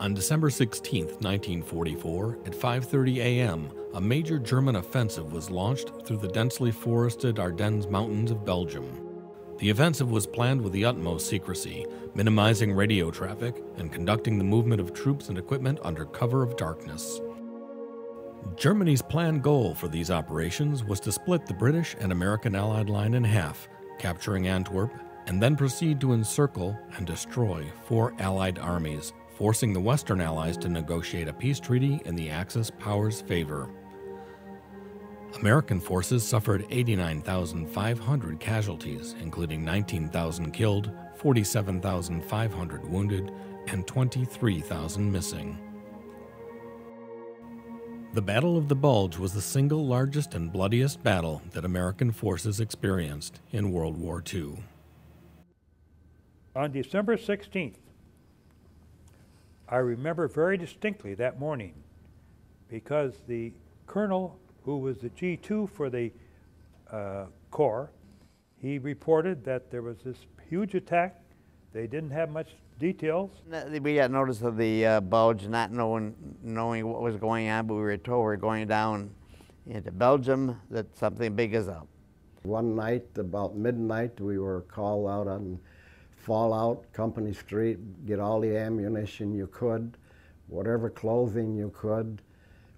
On December 16, 1944, at 5:30 a.m., a major German offensive was launched through the densely forested Ardennes mountains of Belgium. The offensive was planned with the utmost secrecy, minimizing radio traffic and conducting the movement of troops and equipment under cover of darkness. Germany's planned goal for these operations was to split the British and American Allied line in half, capturing Antwerp, and then proceed to encircle and destroy 4 Allied armies, forcing the Western Allies to negotiate a peace treaty in the Axis powers' favor. American forces suffered 89,500 casualties, including 19,000 killed, 47,500 wounded, and 23,000 missing. The Battle of the Bulge was the single largest and bloodiest battle that American forces experienced in World War II. On December 16th, I remember very distinctly that morning because the colonel who was the G2 for the Corps, he reported that there was this huge attack. They didn't have much details. We got notice of the bulge, not knowing what was going on, but we were told we were going down into Belgium, that something big is up. One night, about midnight, we were called out on Fallout, Company Street, get all the ammunition you could, whatever clothing you could.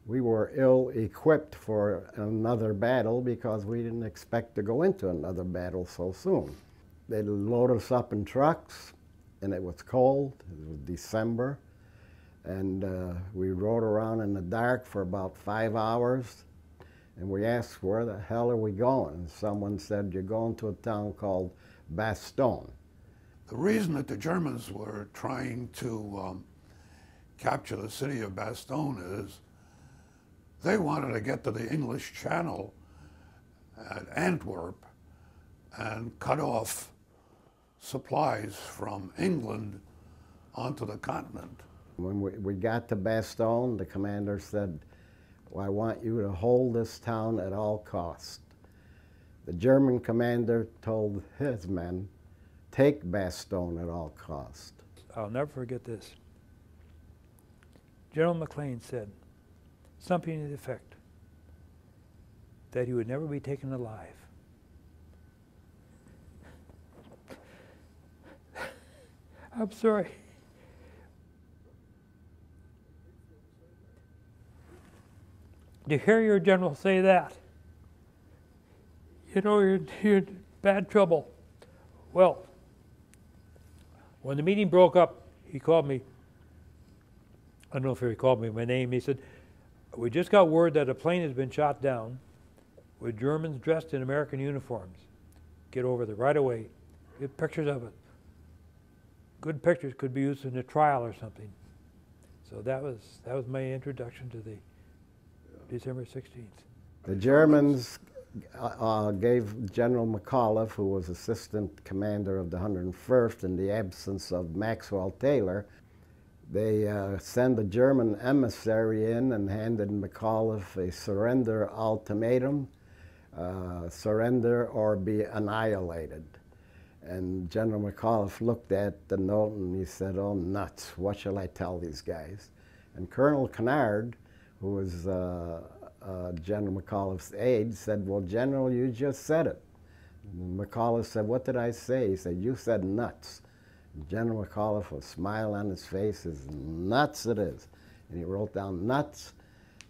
We were ill-equipped for another battle because we didn't expect to go into another battle so soon. They loaded us up in trucks, and it was cold. It was December, and we rode around in the dark for about 5 hours, and we asked, where the hell are we going? And someone said, you're going to a town called Bastogne. The reason that the Germans were trying to capture the city of Bastogne is they wanted to get to the English Channel at Antwerp and cut off supplies from England onto the continent. When we got to Bastogne, the commander said, well, I want you to hold this town at all costs. The German commander told his men, take Bastogne at all costs. I'll never forget this. General McLean said something to the effect that he would never be taken alive. I'm sorry. To hear your general say that, you know you're in bad trouble. Well, when the meeting broke up, he called me. I don't know if he called me by name. He said, we just got word that a plane has been shot down with Germans dressed in American uniforms. Get over there right away. Get pictures of it. Good pictures could be used in a trial or something. So that was my introduction to the December 16th. The Germans gave General McAuliffe, who was assistant commander of the 101st in the absence of Maxwell Taylor, they sent a German emissary in and handed McAuliffe a surrender ultimatum, surrender or be annihilated. And General McAuliffe looked at the note and he said, oh, nuts, what shall I tell these guys? And Colonel Kennard, who was General McAuliffe's aide, said, well, General, you just said it. And McAuliffe said, what did I say? He said, you said nuts. And General McAuliffe with a smile on his face says, nuts it is. And he wrote down nuts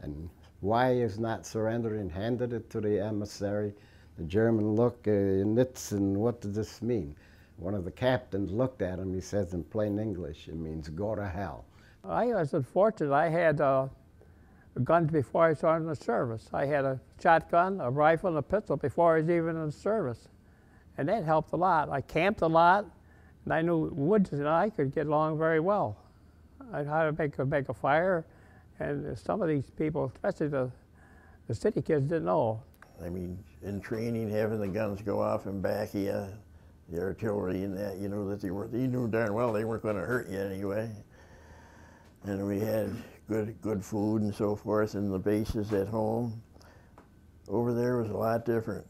and why he is not surrendered and handed it to the emissary. The German looked, nits, and what does this mean? One of the captains looked at him, he says in plain English, it means go to hell. I was unfortunate. I had guns before I started in the service. I had a shotgun, a rifle, and a pistol before I was even in the service. And that helped a lot. I camped a lot, and I knew Woods and I could get along very well. I knew how to make a fire, and some of these people, especially the city kids, didn't know. I mean, in training, having the guns go off and back of you, the artillery and that, you know that you knew darn well they weren't going to hurt you anyway. And we had good food and so forth in the bases at home. Over there was a lot different.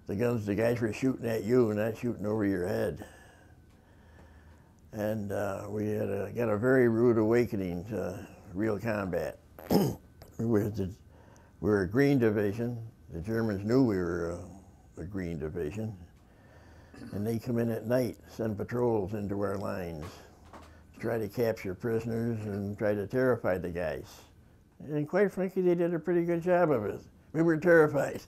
The guys were shooting at you, not shooting over your head. And we got a very rude awakening to real combat. we were a green division. The Germans knew we were a green division. And they come in at night, send patrols into our lines to try to capture prisoners and try to terrify the guys. And quite frankly, they did a pretty good job of it. We were terrified.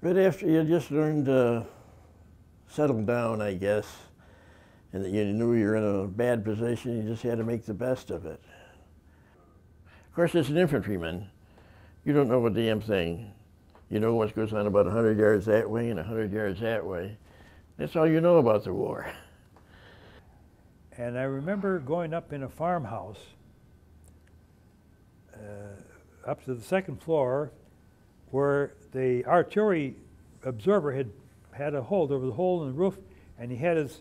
But after you just learned to settle down, I guess, and that you knew you were in a bad position, you just had to make the best of it. Of course, as an infantryman, you don't know a damn thing. You know what goes on about 100 yards that way and 100 yards that way. That's all you know about the war. And I remember going up in a farmhouse, up to the second floor, where the artillery observer had a hold over the hole in the roof, and he had his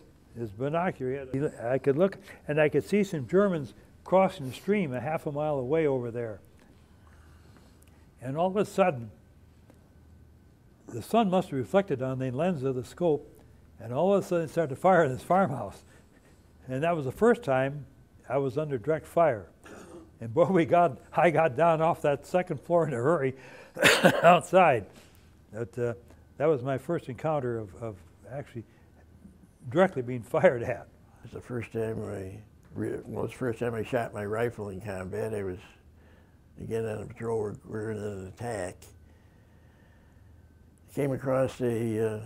binocular. I could look, and I could see some Germans crossing the stream a half a mile away over there. And all of a sudden, the sun must have reflected on the lens of the scope, and all of a sudden it started to fire in this farmhouse. And that was the first time I was under direct fire. And boy, I got down off that second floor in a hurry outside. But that was my first encounter of actually directly being fired at. It's the first time the first time I shot my rifle in combat. I was again on a patrol. We were in an attack. Came across this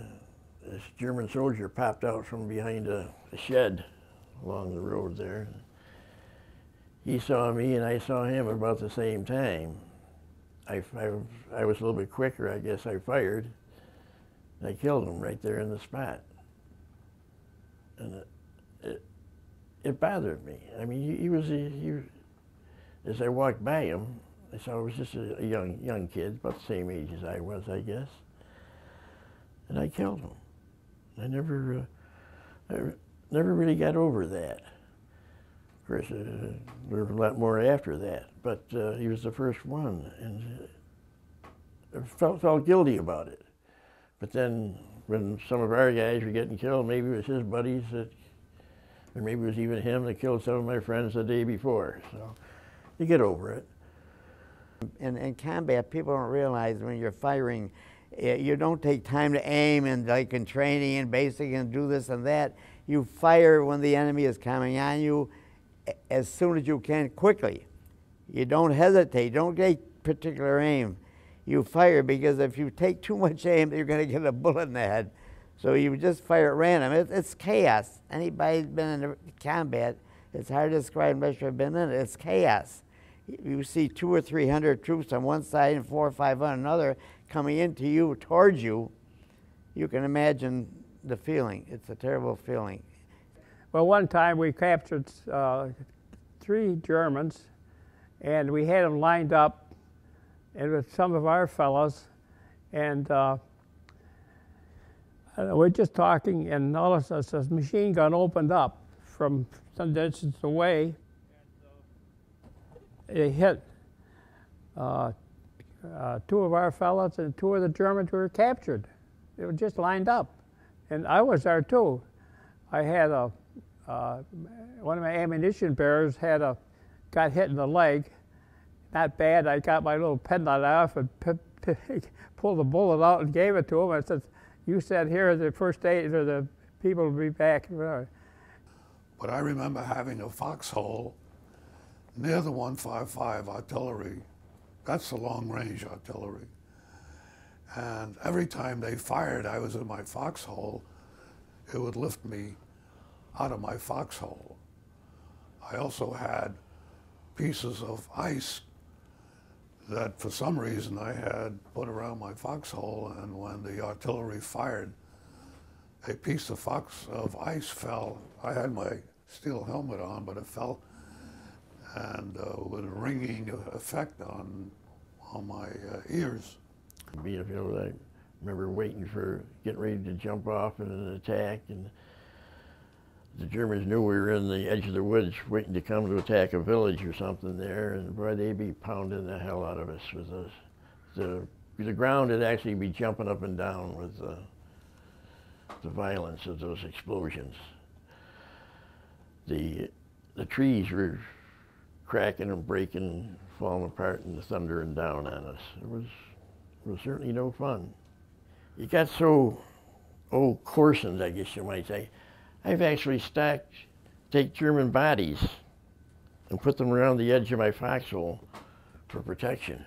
German soldier popped out from behind a shed along the road there. He saw me and I saw him at about the same time. I was a little bit quicker, I guess. I fired, and I killed him right there in the spot. And it bothered me. I mean, he was as I walked by him, I saw he was just a young kid, about the same age as I was, I guess. And I killed him. I never really got over that. Of course, there were a lot more after that, but he was the first one, and I felt guilty about it. But then, when some of our guys were getting killed, maybe it was his buddies that, or maybe it was even him that killed some of my friends the day before. So, you get over it. In combat, people don't realize when you're firing, you don't take time to aim and like in training and basic and do this and that. You fire when the enemy is coming on you as soon as you can, quickly. You don't hesitate, don't take particular aim. You fire, because if you take too much aim, you're going to get a bullet in the head. So you just fire at random. It's chaos. Anybody who's been in combat, it's hard to describe unless you've been in it. It's chaos. You see 200 or 300 troops on one side and 400 or 500 on another coming into you, towards you. You can imagine the feeling. It's a terrible feeling. Well, one time we captured 3 Germans, and we had them lined up, and with some of our fellows, and we're just talking, and all of a sudden, this machine gun opened up from some distance away. It hit 2 of our fellows and 2 of the Germans who were captured. They were just lined up, and I was there too. I had one of my ammunition bearers got hit in the leg. Not bad. I got my little penknife off and pulled the bullet out and gave it to him. I said, "You said here the first aid or the people will be back." But I remember having a foxhole near the 155 artillery. That's the long-range artillery. And every time they fired, I was in my foxhole. It would lift me out of my foxhole. I also had pieces of ice that for some reason I had put around my foxhole, and when the artillery fired, a piece of ice fell. I had my steel helmet on, but it fell, and with a ringing effect on my ears. I remember getting ready to jump off in an attack, and the Germans knew we were in the edge of the woods waiting to come to attack a village or something there, and boy, they'd be pounding the hell out of us with those. The ground would actually be jumping up and down with the violence of those explosions. the trees were cracking and breaking, falling apart, and thundering down on us. It was certainly no fun. It got so coarsened, I guess you might say. I've actually take German bodies and put them around the edge of my foxhole for protection.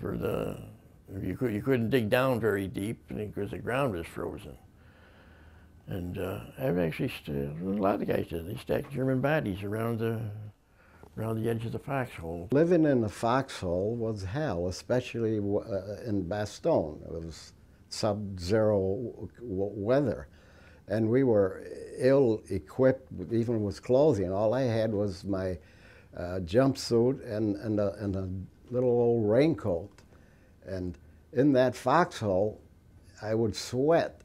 You couldn't dig down very deep because the ground was frozen. And I've actually, a lot of the guys did, they stacked German bodies around the edge of the foxhole. Living in the foxhole was hell, especially in Bastogne. It was sub-zero weather. And we were ill-equipped, even with clothing. All I had was my jumpsuit and a little old raincoat. And in that foxhole, I would sweat,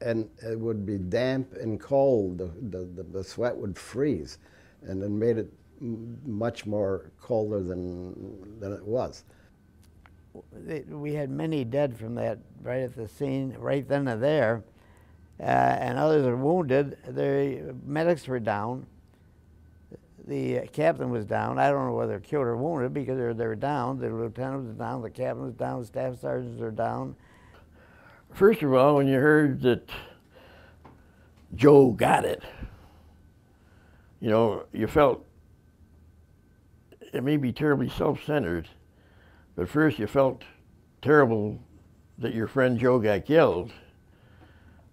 and it would be damp and cold. The sweat would freeze, and it made it much more colder than it was. We had many dead from that right at the scene, right then and there, and others were wounded. The medics were down. The captain was down. I don't know whether killed or wounded because they were down. The lieutenant was down, the captain was down, the staff sergeants were down. First of all, when you heard that Joe got it, you know, you felt, it may be terribly self-centered, but first you felt terrible that your friend Joe got killed.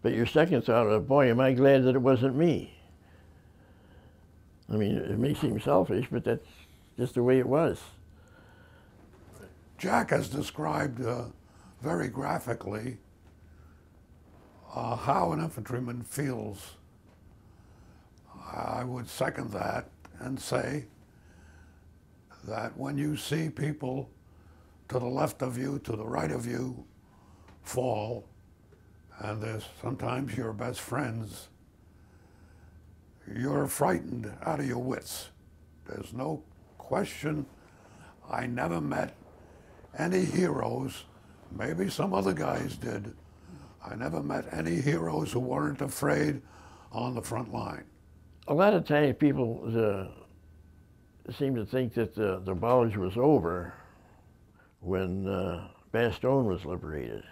But your second thought was, boy, am I glad that it wasn't me. I mean, it may seem selfish, but that's just the way it was. Jack has described very graphically how an infantryman feels. I would second that and say that when you see people to the left of you, to the right of you, fall, and they're sometimes your best friends, you're frightened out of your wits. There's no question. I never met any heroes, maybe some other guys did. I never met any heroes who weren't afraid on the front line. A lot of times people seem to think that the Bulge was over when Bastogne was liberated.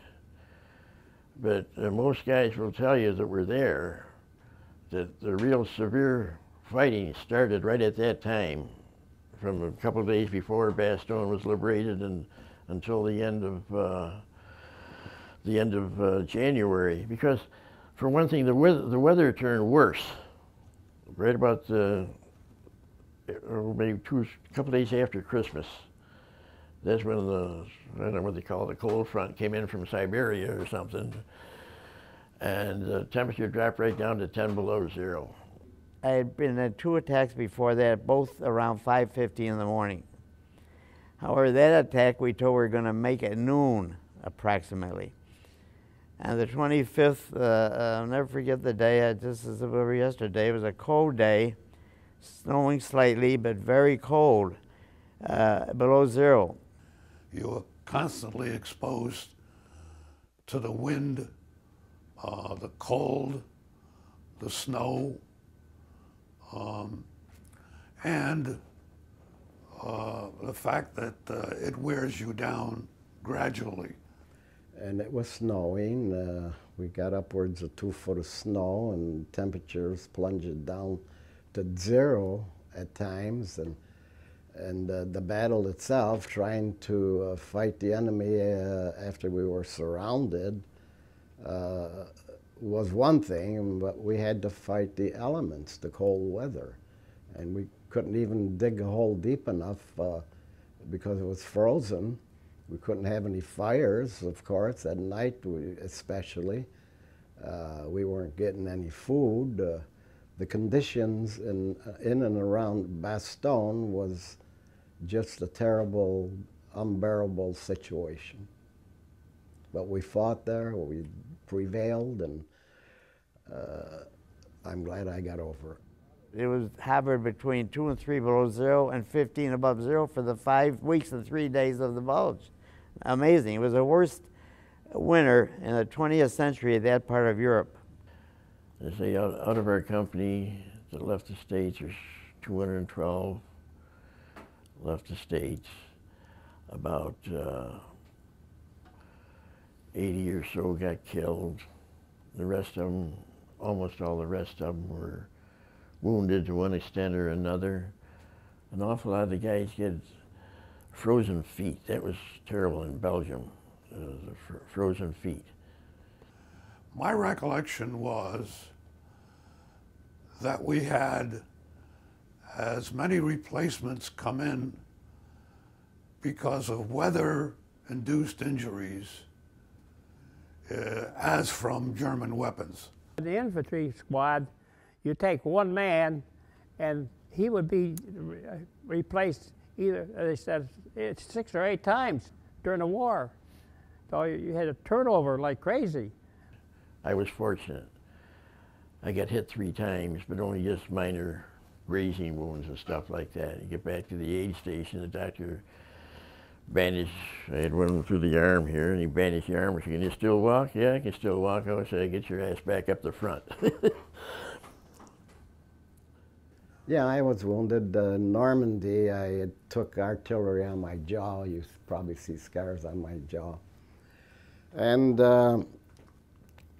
But most guys will tell you that were there that the real severe fighting started right at that time, from a couple of days before Bastogne was liberated and until the end of January. Because, for one thing, the weather turned worse right about maybe a couple of days after Christmas. That's when I don't know what they call it, the cold front came in from Siberia or something, and the temperature dropped right down to 10 below zero. I had been in 2 attacks before that, both around 5:50 in the morning. However, that attack we told we were going to make at noon, approximately. And the 25th, I'll never forget the day, just as it were yesterday, it was a cold day, snowing slightly, but very cold, below zero. You were constantly exposed to the wind, the cold, the snow, and the fact that it wears you down gradually. And it was snowing. We got upwards of 2 foot of snow, and temperatures plunged down to zero at times. And the battle itself, trying to fight the enemy after we were surrounded, was one thing, but we had to fight the elements, the cold weather. And we couldn't even dig a hole deep enough because it was frozen. We couldn't have any fires, of course, at night especially. We weren't getting any food. The conditions in and around Bastogne was just a terrible, unbearable situation. But we fought there, we prevailed, and I'm glad I got over it. It was hovered between 2 and 3 below zero and 15 above zero for the 5 weeks and 3 days of the Bulge. Amazing. It was the worst winter in the 20th century in that part of Europe. They say out of our company, that left the States. There's 212 left the States. About 80 or so got killed. The rest of them, almost all the rest of them, were wounded to one extent or another. An awful lot of the guys get frozen feet. That was terrible in Belgium, the frozen feet. My recollection was that we had as many replacements come in because of weather-induced injuries as from German weapons. The infantry squad, you take one man and he would be replaced either, they said, 6 or 8 times during the war. So you had a turnover like crazy. I was fortunate. I got hit 3 times, but only just minor grazing wounds and stuff like that. You get back to the aid station, the doctor bandaged, I had one through the arm here, and he bandaged the arm. Can you still walk? Yeah, I can still walk. I would say, get your ass back up the front. Yeah, I was wounded. Normandy, I took artillery on my jaw. You probably see scars on my jaw. And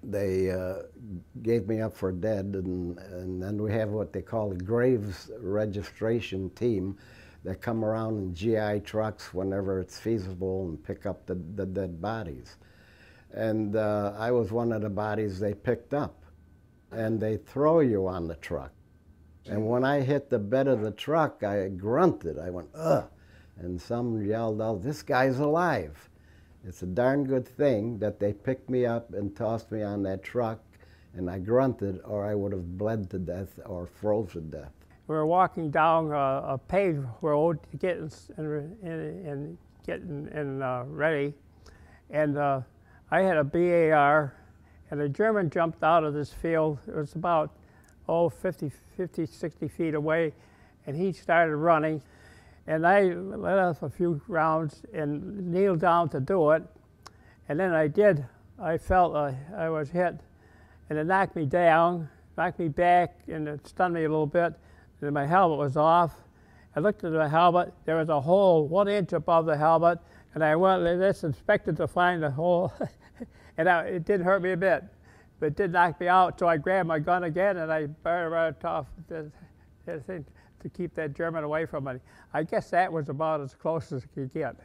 they gave me up for dead, and then we have what they call the graves registration team that come around in GI trucks whenever it's feasible and pick up the dead bodies. And I was one of the bodies they picked up. And they throw you on the truck. And when I hit the bed of the truck, I grunted. I went, ugh. And some yelled out, this guy's alive. It's a darn good thing that they picked me up and tossed me on that truck, and I grunted, or I would have bled to death or froze to death. We were walking down a paved road to get ready, and I had a BAR, and a German jumped out of this field. It was about 50, 60 feet away, and he started running. And I let off a few rounds and kneeled down to do it. And then I did. I felt I was hit, and it knocked me down, knocked me back, and it stunned me a little bit. And my helmet was off. I looked at the helmet. There was a hole 1 inch above the helmet, and I went and just inspected to find the hole. And it didn't hurt me a bit, but it did knock me out. So I grabbed my gun again, and I fired it off the thing to keep that German away from me. I guess that was about as close as it could get.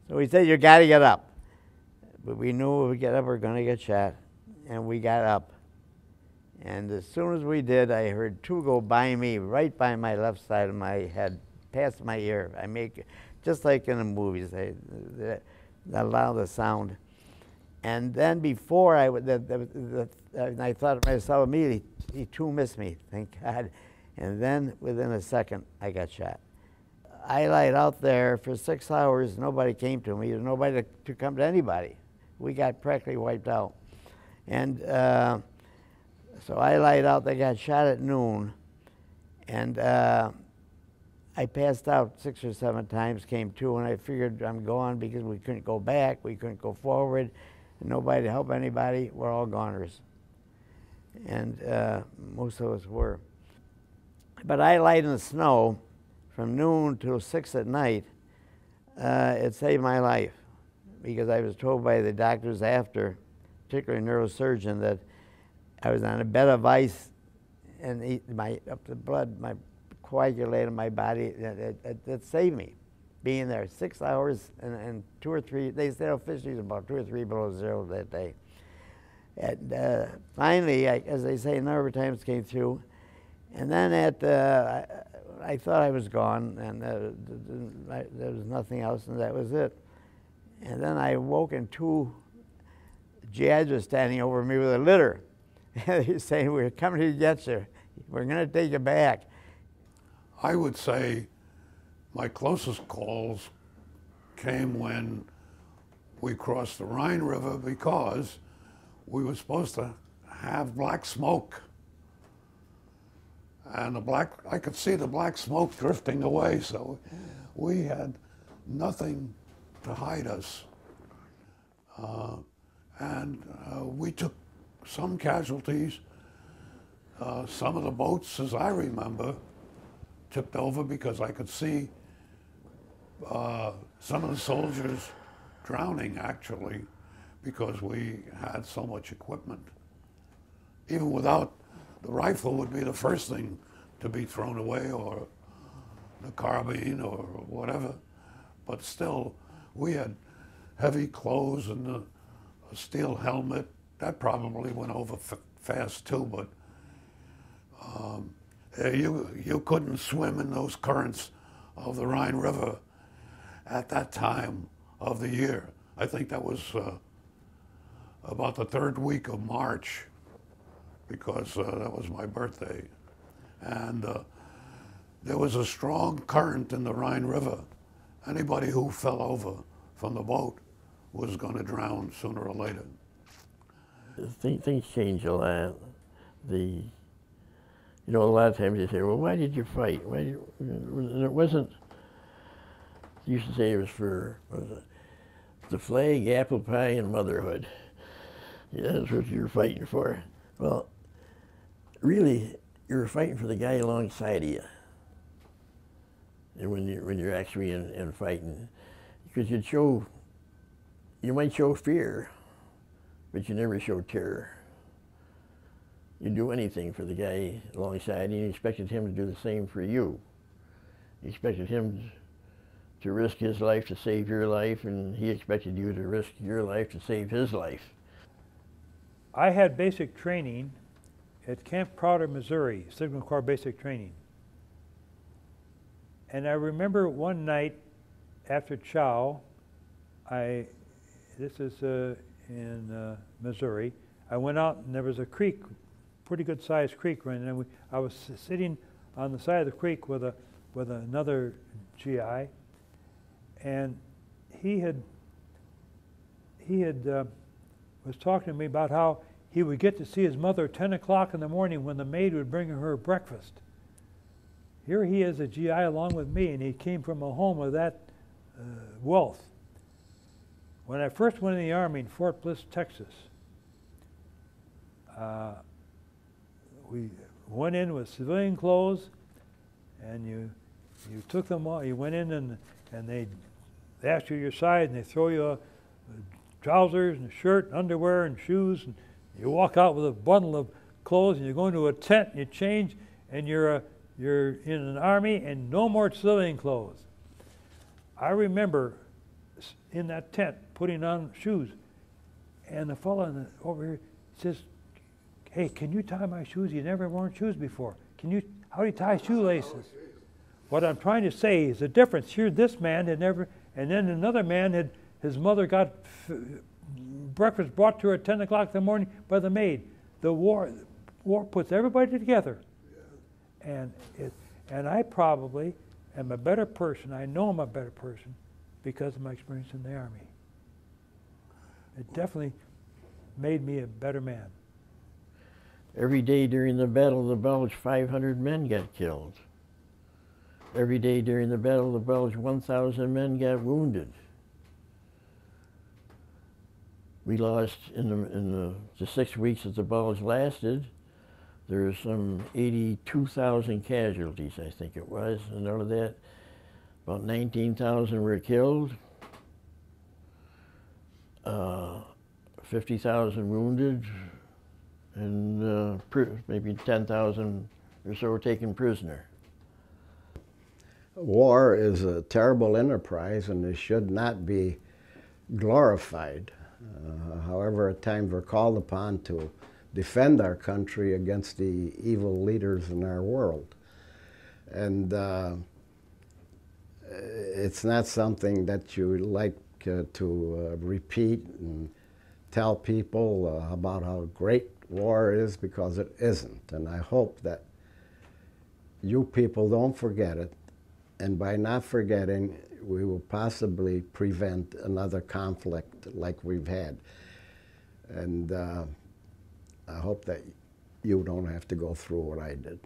So we said, you got to get up. But we knew if we get up, we're going to get shot. And we got up. And as soon as we did, I heard 2 go by me, right by my left side of my head, past my ear. I make, just like in the movies, they allow the sound. And then before I thought to myself immediately, he 2 missed me, thank God. And then within a second, I got shot. I laid out there for 6 hours. Nobody came to me. There's nobody to come to anybody. We got practically wiped out. And so I laid out. They got shot at noon. And I passed out 6 or 7 times, came to, and I figured I'm gone because we couldn't go back. We couldn't go forward. Nobody to help anybody. We're all goners. And most of us were. But I laid in the snow from noon till 6 at night. It saved my life because I was told by the doctors after, particularly neurosurgeon, that I was on a bed of ice and the blood coagulated in my body. It saved me being there 6 hours and 2 or 3. They said officially it was about 2 or 3 below zero that day. And finally, as they say, a number of times came through. And then I thought I was gone, and there was nothing else, and that was it. And then I woke, and 2 GIs were standing over me with a litter. They're saying, we're coming to get you. We're going to take you back. I would say my closest calls came when we crossed the Rhine River because we were supposed to have black smoke. And I could see the black smoke drifting away, so we had nothing to hide us. And we took some casualties, Some of the boats, as I remember, tipped over because I could see some of the soldiers drowning, actually, because we had so much equipment. Even without, the rifle would be the first thing to be thrown away, or the carbine, or whatever. But still, we had heavy clothes and a steel helmet. That probably went over fast too, but you couldn't swim in those currents of the Rhine River at that time of the year. I think that was about the third week of March, because that was my birthday. And there was a strong current in the Rhine River. Anybody who fell over from the boat was going to drown sooner or later. Things change a lot. You know, a lot of times they say, well, why did you fight? And it wasn't, they used to say it was for the flag, apple pie, and motherhood. Yeah, that's what you were fighting for. Well, really, you were fighting for the guy alongside of you. And when you're actually in fighting, because you might show fear, but you never show terror. You do anything for the guy alongside, and you expected him to do the same for you. You expected him to risk his life to save your life, and he expected you to risk your life to save his life. I had basic training at Camp Crowder, Missouri, Signal Corps basic training. And I remember one night after chow, this is in Missouri, I went out and there was a creek, pretty good sized creek running, and I was sitting on the side of the creek with another GI, and he was talking to me about how he would get to see his mother at 10 o'clock in the morning when the maid would bring her breakfast. Here he is, a GI along with me, and he came from a home of that wealth. When I first went in the Army in Fort Bliss, Texas, we went in with civilian clothes, and you took them all. You went in and they asked you your size, and they throw you trousers and a shirt, and underwear and shoes, and you walk out with a bundle of clothes, and you go into a tent and you change, and you're in an army and no more civilian clothes. I remember in that tent putting on shoes, and the fellow over here says, "Hey, can you tie my shoes? You never worn shoes before. How do you tie shoelaces?" What I'm trying to say is the difference here. This man had never, and then another man his mother got breakfast brought to her at 10 o'clock in the morning by the maid. The war puts everybody together. And I probably am a better person. I know I'm a better person because of my experience in the Army. It definitely made me a better man. Every day during the Battle of the Bulge, 500 men got killed. Every day during the Battle of the Bulge, 1,000 men got wounded. We lost, in the 6 weeks that the Bulge lasted, there were some 82,000 casualties, I think it was, and out of that, about 19,000 were killed, 50,000 wounded, and maybe 10,000 or so were taken prisoner. War is a terrible enterprise, and it should not be glorified. However, at times we're called upon to defend our country against the evil leaders in our world. And it's not something that you like to repeat and tell people about how great war is, because it isn't. And I hope that you people don't forget it, and by not forgetting, we will possibly prevent another conflict like we've had. And I hope that you don't have to go through what I did.